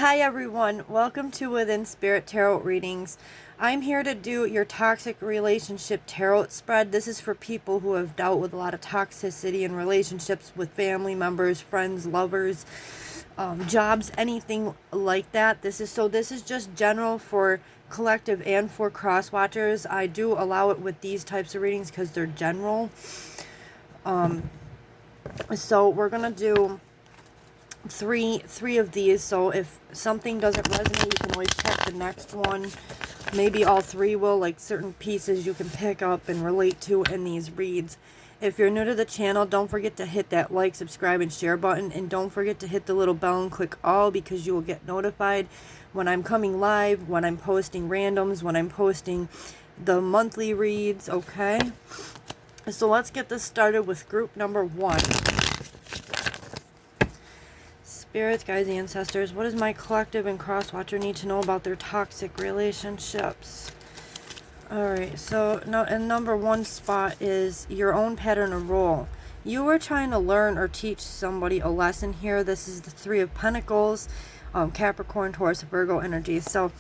Hi everyone, welcome to Within Spirit Tarot Readings. I'm here to do your toxic relationship tarot spread. This is for people who have dealt with a lot of toxicity in relationships with family members, friends, lovers, jobs, anything like that. This is just general for collective and for cross watchers. I do allow it with these types of readings because they're general. So we're gonna do three of these, so if something doesn't resonate, you can always check the next one. Maybe all three will, like certain pieces you can pick up and relate to in these reads. If you're new to the channel, don't forget to hit that like, subscribe, and share button, and don't forget to hit the little bell and click all, because you will get notified when I'm coming live, when I'm posting randoms, when I'm posting the monthly reads. Okay, so let's get this started with group number 1. Spirits, guides, ancestors, what does my collective and cross-watcher need to know about their toxic relationships? Alright, so now in number 1 spot is your own pattern of role. You are trying to learn or teach somebody a lesson here. This is the 3 of Pentacles, Capricorn, Taurus, Virgo energy. So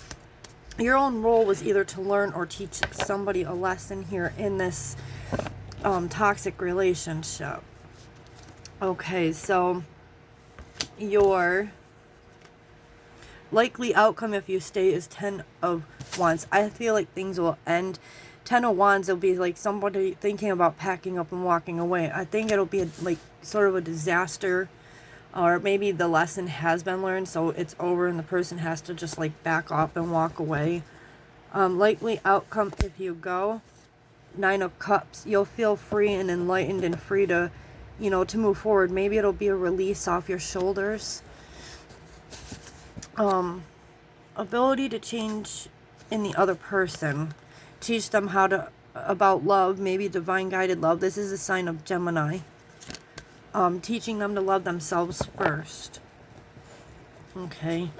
your own role was either to learn or teach somebody a lesson here in this toxic relationship. Okay, so your likely outcome if you stay is 10 of Wands. I feel like things will end. 10 of Wands will be like somebody thinking about packing up and walking away. I think it'll be like sort of a disaster, or maybe the lesson has been learned, so it's over and the person has to just like back off and walk away. Likely outcome if you go, 9 of Cups. You'll feel free and enlightened and free to, to move forward. Maybe it'll be a release off your shoulders. Ability to change in the other person. Teach them about love, maybe divine guided love. This is a sign of Gemini. Teaching them to love themselves first. Okay.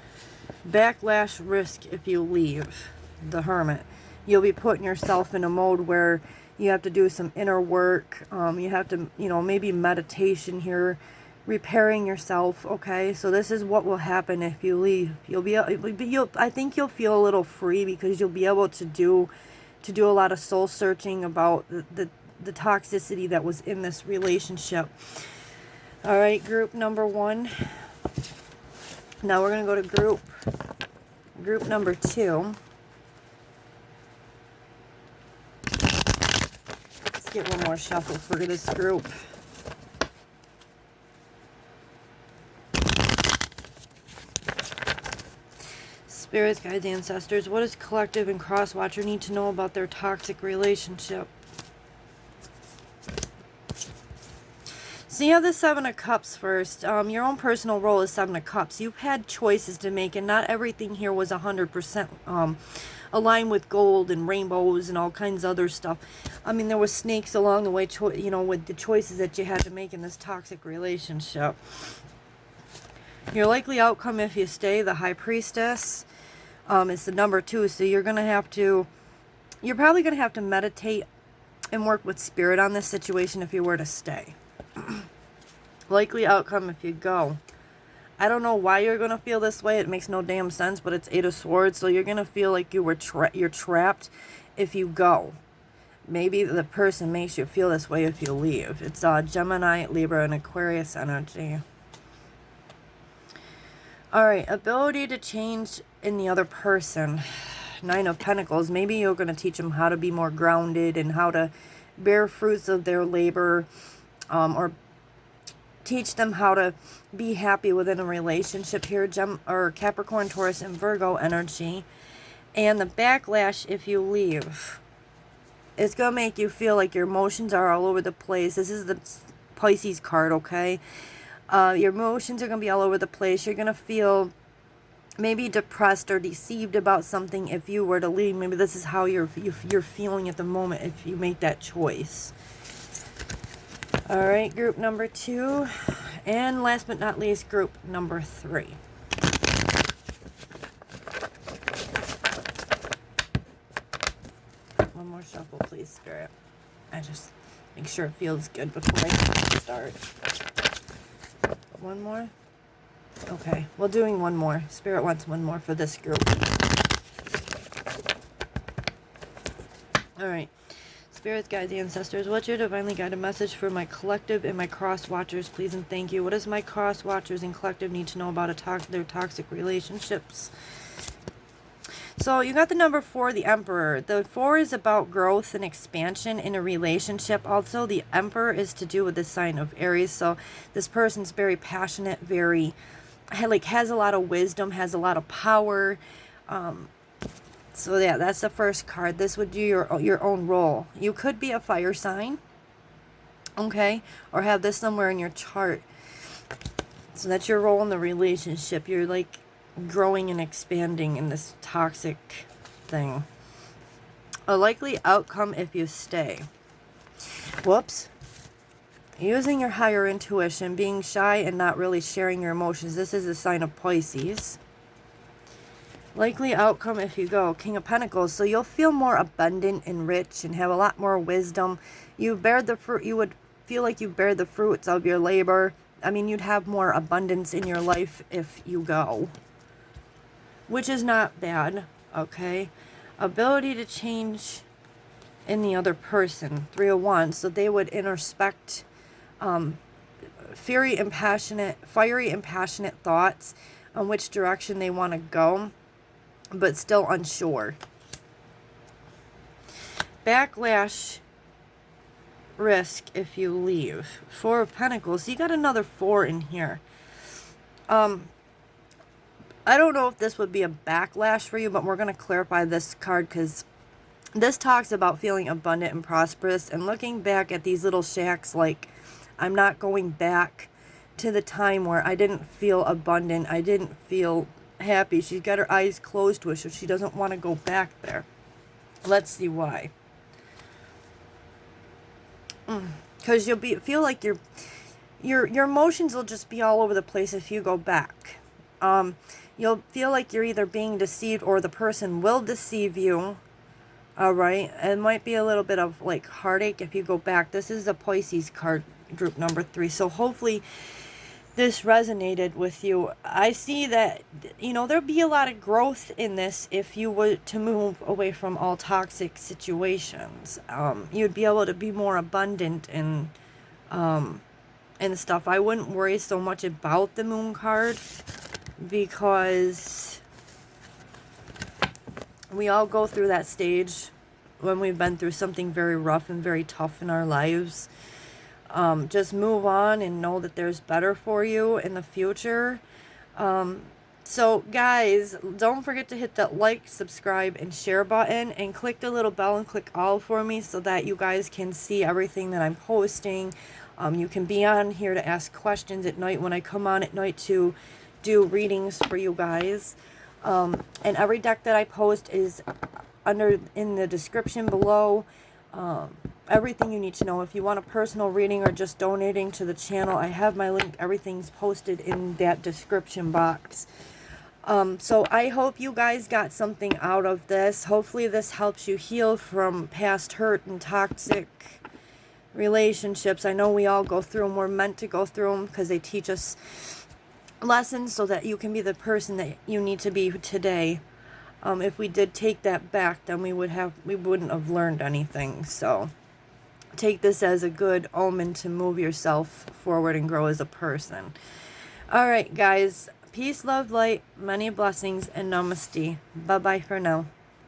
Backlash risk if you leave. The Hermit. You'll be putting yourself in a mode where you have to do some inner work. You have to, maybe meditation here, repairing yourself. Okay, so this is what will happen if you leave. I think you'll feel a little free, because you'll be able to do a lot of soul searching about the toxicity that was in this relationship. All right, group number 1. Now we're gonna go to group number 2. Get one more shuffle for this group. Spirits, guides, ancestors, what does collective and cross-watcher need to know about their toxic relationship? So you have the 7 of Cups first. Your own personal role is 7 of Cups. You've had choices to make, and not everything here was 100% aligned with gold and rainbows and all kinds of other stuff. I mean, there was snakes along the way, with the choices that you had to make in this toxic relationship. Your likely outcome if you stay, the High Priestess, is the number 2. So you're probably going to have to meditate and work with spirit on this situation if you were to stay. Likely outcome if you go. I don't know why you're going to feel this way. It makes no damn sense, but it's 8 of Swords. So you're going to feel like you're trapped if you go. Maybe the person makes you feel this way if you leave. It's Gemini, Libra, and Aquarius energy. Alright, ability to change in the other person. 9 of Pentacles. Maybe you're going to teach them how to be more grounded and how to bear fruits of their labor. Or teach them how to be happy within a relationship here. Capricorn, Taurus, and Virgo energy. And the backlash if you leave. It's going to make you feel like your emotions are all over the place. This is the Pisces card, okay? Your emotions are going to be all over the place. You're going to feel maybe depressed or deceived about something if you were to leave. Maybe this is how you're feeling at the moment if you make that choice. All right, group number 2. And last but not least, group number 3. One more shuffle, please, Spirit. I just make sure it feels good before I start. One more. Okay, well, doing one more. Spirit wants one more for this group. All right. Spirits, guides, ancestors, what's your divinely guided message for my collective and my cross watchers, please and thank you? What does my cross watchers and collective need to know about their toxic relationships? So you got the number 4, the Emperor. The 4 is about growth and expansion in a relationship. Also, the Emperor is to do with the sign of Aries. So this person's very passionate, very, like, has a lot of wisdom, has a lot of power. So yeah, that's the first card. This would do your own role. You could be a fire sign, okay, or have this somewhere in your chart. So that's your role in the relationship. You're like growing and expanding in this toxic thing. A likely outcome if you stay. Whoops. Using your higher intuition, being shy and not really sharing your emotions. This is a sign of Pisces. Likely outcome if you go. King of Pentacles. So you'll feel more abundant and rich and have a lot more wisdom. You bear the fruit. You would feel like you bear the fruits of your labor. I mean, you'd have more abundance in your life if you go, which is not bad. Okay. Ability to change in the other person. 301. So they would introspect fiery and passionate thoughts on which direction they want to go, but still unsure. Backlash risk if you leave. 4 of Pentacles. You got another 4 in here. I don't know if this would be a backlash for you, but we're going to clarify this card because this talks about feeling abundant and prosperous and looking back at these little shacks like, I'm not going back to the time where I didn't feel abundant. I didn't feel happy. She's got her eyes closed to it, so she doesn't want to go back there. Let's see why. Because you'll feel like your emotions will just be all over the place if you go back. You'll feel like you're either being deceived or the person will deceive you. All right, it might be a little bit of like heartache if you go back. This is a Pisces card, group number 3. So hopefully this resonated with you. I see that, you know, there'll be a lot of growth in this if you were to move away from all toxic situations. You'd be able to be more abundant and stuff. I wouldn't worry so much about the Moon card because we all go through that stage when we've been through something very rough and very tough in our lives. Just move on and know that there's better for you in the future. So guys, don't forget to hit that like, subscribe, and share button, and click the little bell and click all for me so that you guys can see everything that I'm posting. You can be on here to ask questions at night when I come on at night to do readings for you guys. And every deck that I post is in the description below. Everything you need to know. If you want a personal reading or just donating to the channel, I have my link. Everything's posted in that description box. So I hope you guys got something out of this. Hopefully this helps you heal from past hurt and toxic relationships. I know we all go through them. We're meant to go through them because they teach us lessons so that you can be the person that you need to be today. If we did take that back, then we wouldn't have learned anything. So take this as a good omen to move yourself forward and grow as a person. All right, guys. Peace, love, light, many blessings, and namaste. Bye-bye for now.